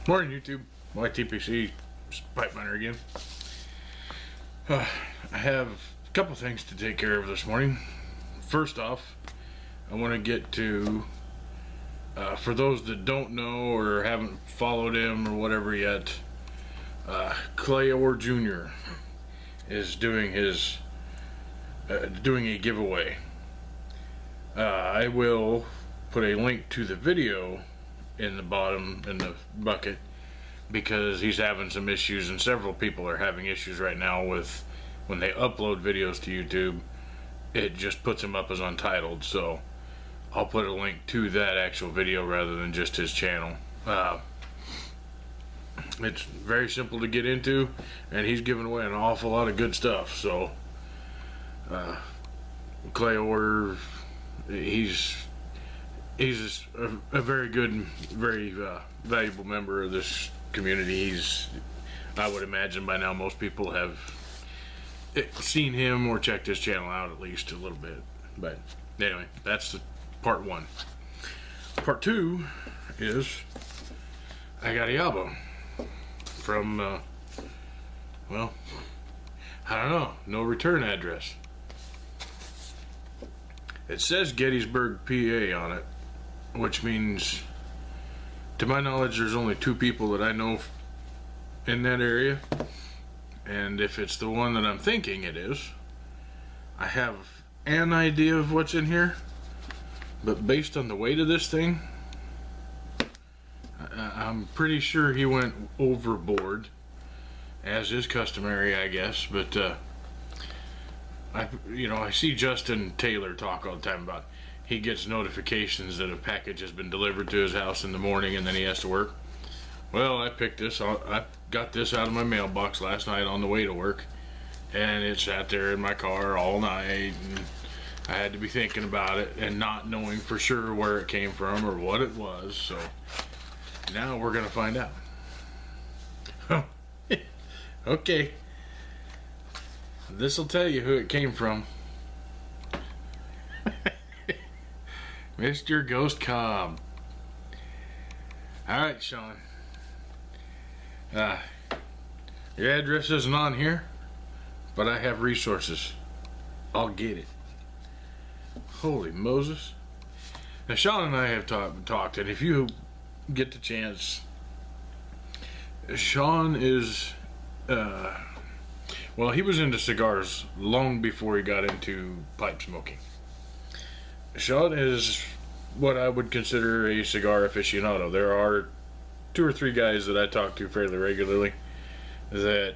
Morning YouTube, YTPC Pipe Miner again. I have a couple things to take care of this morning. First off, I want to get to, for those that don't know or haven't followed him or whatever yet, Clay Orr Jr. is doing his, doing a giveaway. I will put a link to the video in the bottom in the bucket because he's having some issues, and several people are having issues right now with when they upload videos to YouTube, it just puts them up as untitled. So I'll put a link to that actual video rather than just his channel. It's very simple to get into, and he's giving away an awful lot of good stuff. So Clay Orr, he's a very good, very valuable member of this community. I would imagine by now most people have seen him or checked his channel out at least a little bit. But anyway, that's the part one. Part two is I got a yabo from, well, I don't know, no return address. It says Gettysburg, PA on it, which means, to my knowledge, there's only two people that I know in that area. And if it's the one that I'm thinking it is, I have an idea of what's in here. But based on the weight of this thing, I'm pretty sure he went overboard, as is customary, I guess. But I see Justin Taylor talk all the time about he gets notifications that a package has been delivered to his house in the morning and then he has to work. Well, I got this out of my mailbox last night on the way to work, and it sat there in my car all night, and I had to be thinking about it and not knowing for sure where it came from or what it was. So now we're gonna find out. Okay, this'll tell you who it came from. Mr. Ghost Cob. Alright, Sean. Your address isn't on here, but I have resources. I'll get it. Holy Moses. Now, Sean and I have talked, and if you get the chance, Sean is, well, he was into cigars long before he got into pipe smoking. Sean is what I would consider a cigar aficionado. There are two or three guys that I talk to fairly regularly that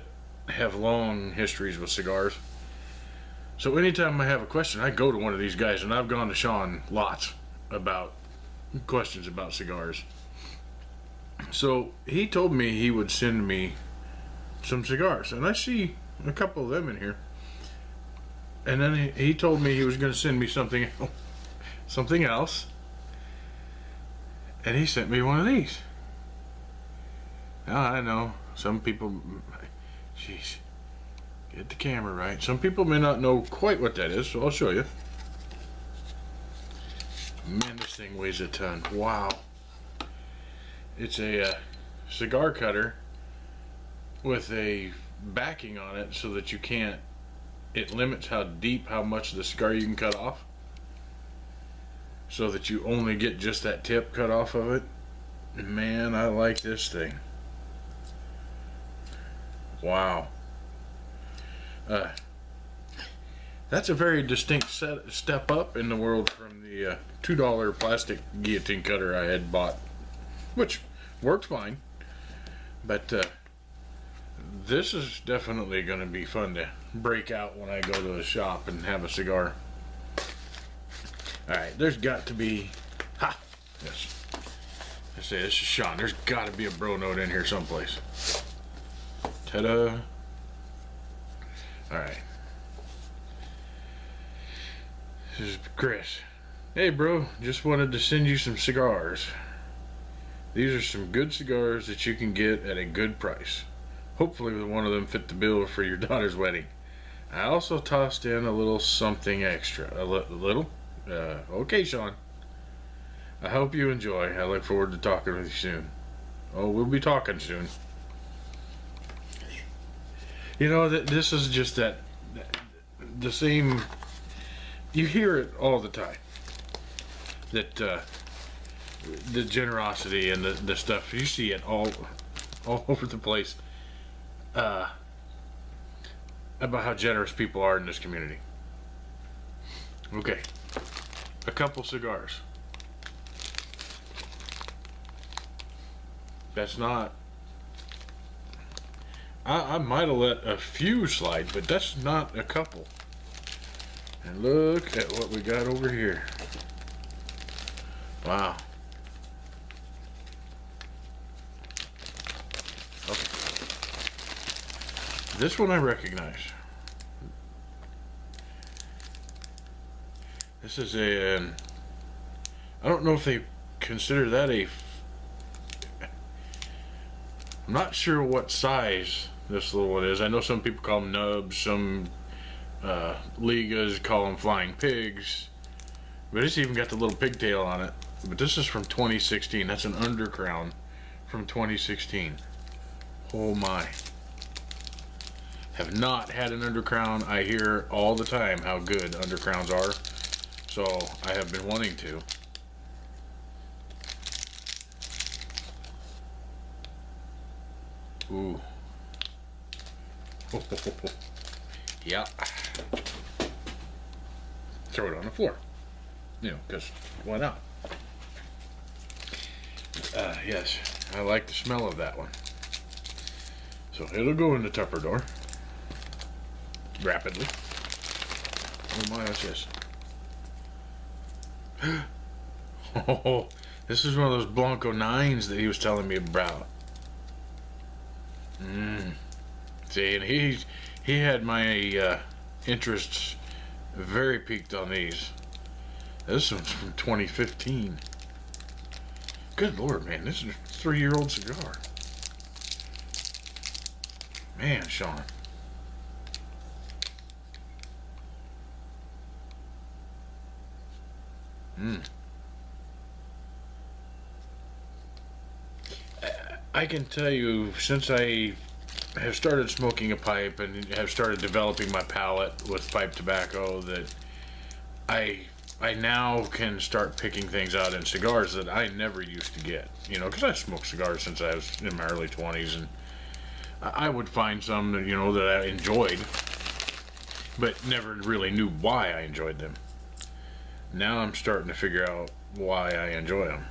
have long histories with cigars. So anytime I have a question, I go to one of these guys, and I've gone to Sean lots about questions about cigars. So he told me he would send me some cigars, and I see a couple of them in here. And then he told me he was going to send me something else, and he sent me one of these. Now, I know some people, jeez, get the camera right. Some people may not know quite what that is, so I'll show you. Man, this thing weighs a ton. Wow. It's a cigar cutter with a backing on it so that it limits how much of the cigar you can cut off, so that you only get just that tip cut off of it. Man, I like this thing. Wow. That's a very distinct step up in the world from the $2 plastic guillotine cutter I had bought, which worked fine. But this is definitely going to be fun to break out when I go to the shop and have a cigar. Alright, there's got to be, yes, I say this is Sean, there's got to be a bro note in here someplace. Ta-da. Alright, this is Chris. Hey bro, just wanted to send you some cigars. These are some good cigars that you can get at a good price. Hopefully one of them fit the bill for your daughter's wedding. I also tossed in a little something extra. A little? Okay, Sean. I hope you enjoy. I look forward to talking with you soon. Oh, we'll be talking soon. You know, this is just the same. You hear it all the time. That the generosity and the stuff, you see it all over the place. About how generous people are in this community. Okay, a couple cigars. That's not. I might have let a few slide, but that's not a couple. And look at what we got over here. Wow. Okay. This one I recognize. This is I don't know if they consider that I'm not sure what size this little one is. I know some people call them nubs, some ligas call them flying pigs, but it's even got the little pigtail on it. But this is from 2016. That's an undercrown from 2016. Oh my. Have not had an undercrown. I hear all the time how good undercrowns are, so I have been wanting to. Ooh. Yeah. Throw it on the floor. You know, because why not? Yes, I like the smell of that one. So it'll go in the Tupperware rapidly. Oh my, what's this? Oh, this is one of those Blanco 9s that he was telling me about. See, and he had my interests very peaked on these. This one's from 2015. Good Lord, man, this is a 3-year-old cigar. Man, Sean. I can tell you, since I have started smoking a pipe and have started developing my palate with pipe tobacco, that I now can start picking things out in cigars that I never used to get. You know, because I smoked cigars since I was in my early 20s, and I would find some that, you know, that I enjoyed, but never really knew why I enjoyed them. Now I'm starting to figure out why I enjoy them.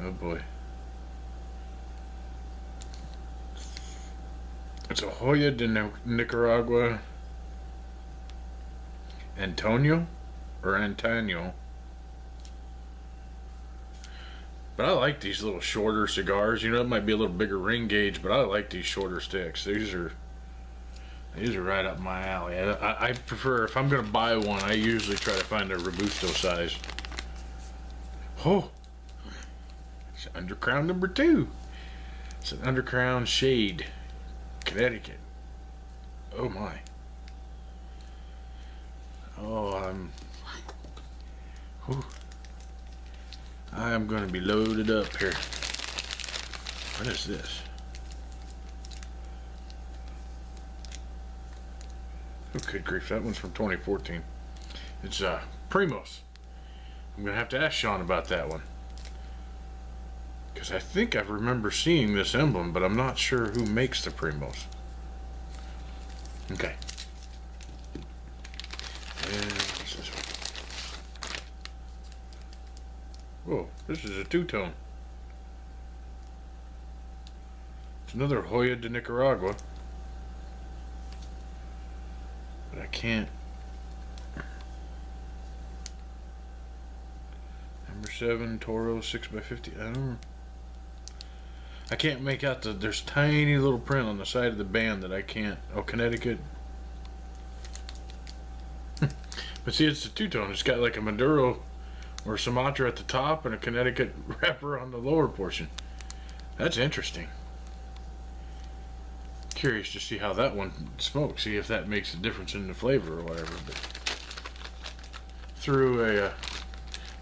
Oh boy. It's a Joya de Nicaragua. Antonio? Or Antonio. But I like these little shorter cigars. You know, it might be a little bigger ring gauge, but I like these shorter sticks. These are right up my alley. I prefer, if I'm going to buy one, I usually try to find a Robusto size. Oh! It's Undercrown number 2. It's an Undercrown Shade, Connecticut. Oh my. Oh, I'm going to be loaded up here. What is this? Oh, good grief, that one's from 2014. It's Primos. I'm going to have to ask Sean about that one, because I think I remember seeing this emblem, but I'm not sure who makes the Primos. Okay. And what's this one? Whoa, this is a two-tone. It's another Joya de Nicaragua. But I can't. Number 7, Toro 6x50. I don't know. I can't make out there's tiny little print on the side of the band that I can't. Oh, Connecticut. But see, it's a two-tone. It's got like a Maduro or Sumatra at the top and a Connecticut wrapper on the lower portion. That's interesting. Curious to see how that one smokes. See if that makes a difference in the flavor or whatever. But threw a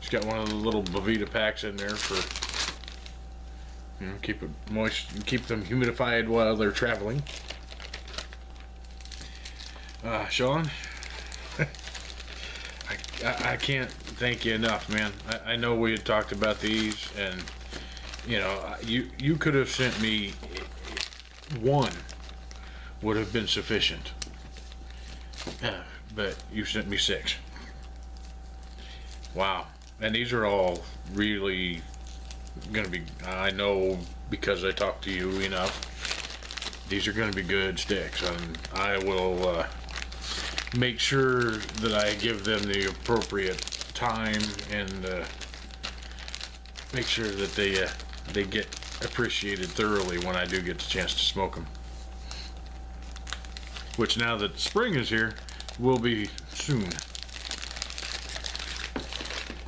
It's got one of the little Bovita packs in there for, you know, keep it moist and keep them humidified while they're traveling. Sean, I can't thank you enough, man. I know we had talked about these, and you know, you could have sent me one, would have been sufficient. But you sent me 6. Wow. And these are all really gonna be, I know because I talked to you enough, these are gonna be good sticks, and I will make sure that I give them the appropriate time and make sure that they get appreciated thoroughly when I do get the chance to smoke them. Which, now that spring is here, will be soon.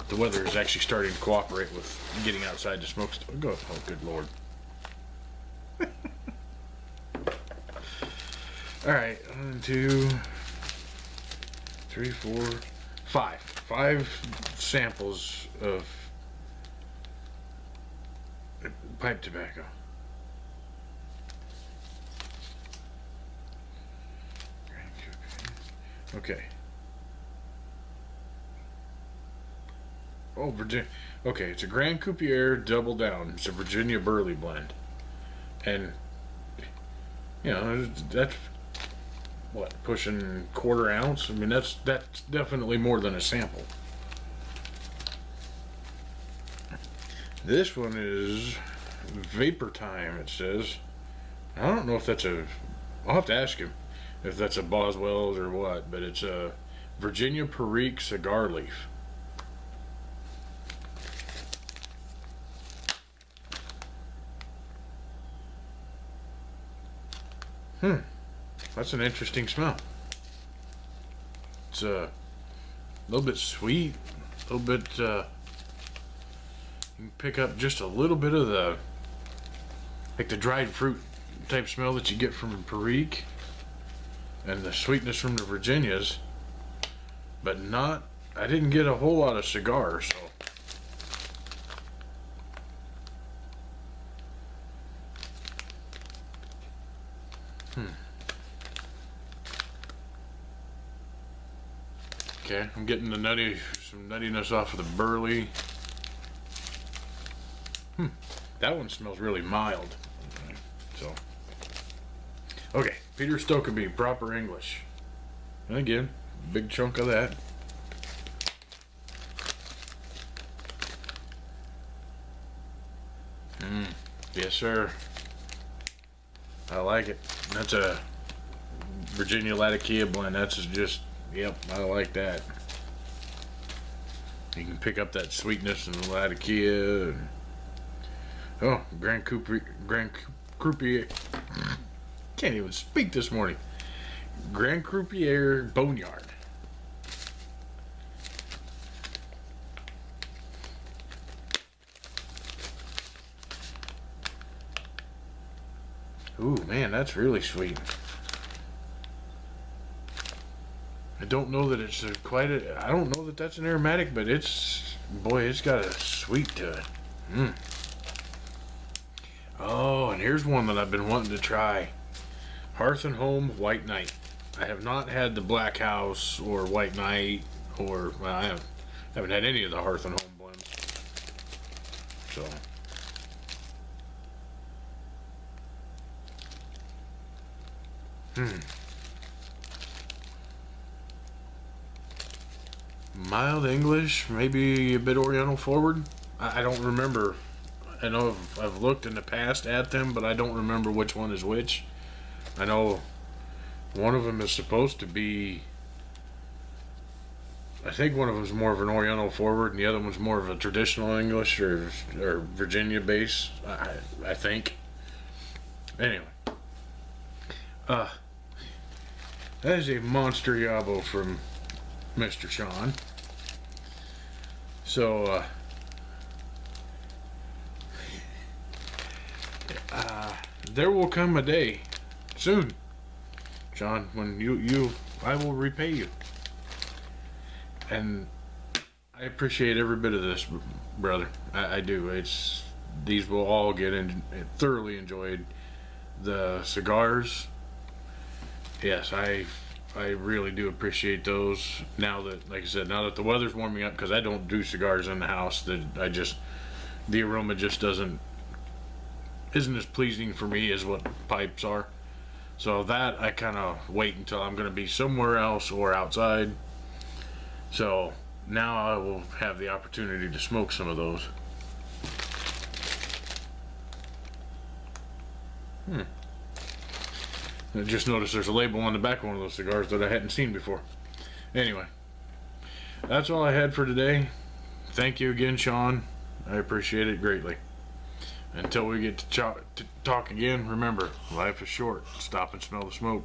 The weather is actually starting to cooperate with getting outside to smoke stuff. Oh, good Lord. Alright, 1, 2, 3, 4, 5. 5 samples of pipe tobacco. Okay. Oh, Virginia. Okay, it's a Grand Coupier Double Down. It's a Virginia Burley blend. And, you know, that's, what, pushing 1/4 ounce? I mean, that's definitely more than a sample. This one is Vapor Time, it says. I don't know if that's I'll have to ask him if that's a Boswell's or what, but it's a Virginia Perique cigar leaf. That's an interesting smell. It's a little bit sweet, a little bit, you can pick up just a little bit of the, like the dried fruit type smell that you get from Perique, and the sweetness from the Virginias, but not, I didn't get a whole lot of cigar, so. Okay, I'm getting some nuttiness off of the Burley. That one smells really mild. So, okay, Peter Stokeby, proper English. And again, big chunk of that. Yes, sir. I like it. That's a Virginia Latakia blend. That's just, yep, I like that. You can pick up that sweetness in the Latakia. And, oh, Grand Croupier. Can't even speak this morning. Grand Croupier Boneyard. Ooh, man, that's really sweet. I don't know that it's I don't know that that's an aromatic, but it's, boy, it's got a sweet to it. Oh, and here's one that I've been wanting to try. Hearth and Home White Knight. I have not had the Black House or White Knight, or, well, I haven't had any of the Hearth and Home blends. So. Mild English, maybe a bit Oriental forward. I don't remember. I know I've looked in the past at them, but I don't remember which one is which. I know one of them is supposed to be, I think one of them is more of an Oriental forward, and the other one's more of a traditional English or Virginia base, I think. Anyway. That is a monster yabo from Mr. Sean. So, there will come a day soon, Sean, when I will repay you. And I appreciate every bit of this, brother. I do. These will all get in, thoroughly enjoyed. The cigars, yes, I really do appreciate those. Now that, like I said, now that the weather's warming up, because I don't do cigars in the house, that the aroma just isn't as pleasing for me as what pipes are. So that I kind of wait until I'm going to be somewhere else or outside. So now I will have the opportunity to smoke some of those. I just noticed there's a label on the back of one of those cigars that I hadn't seen before. Anyway, that's all I had for today. Thank you again, Sean. I appreciate it greatly. Until we get to talk again, remember, life is short. Stop and smell the smoke.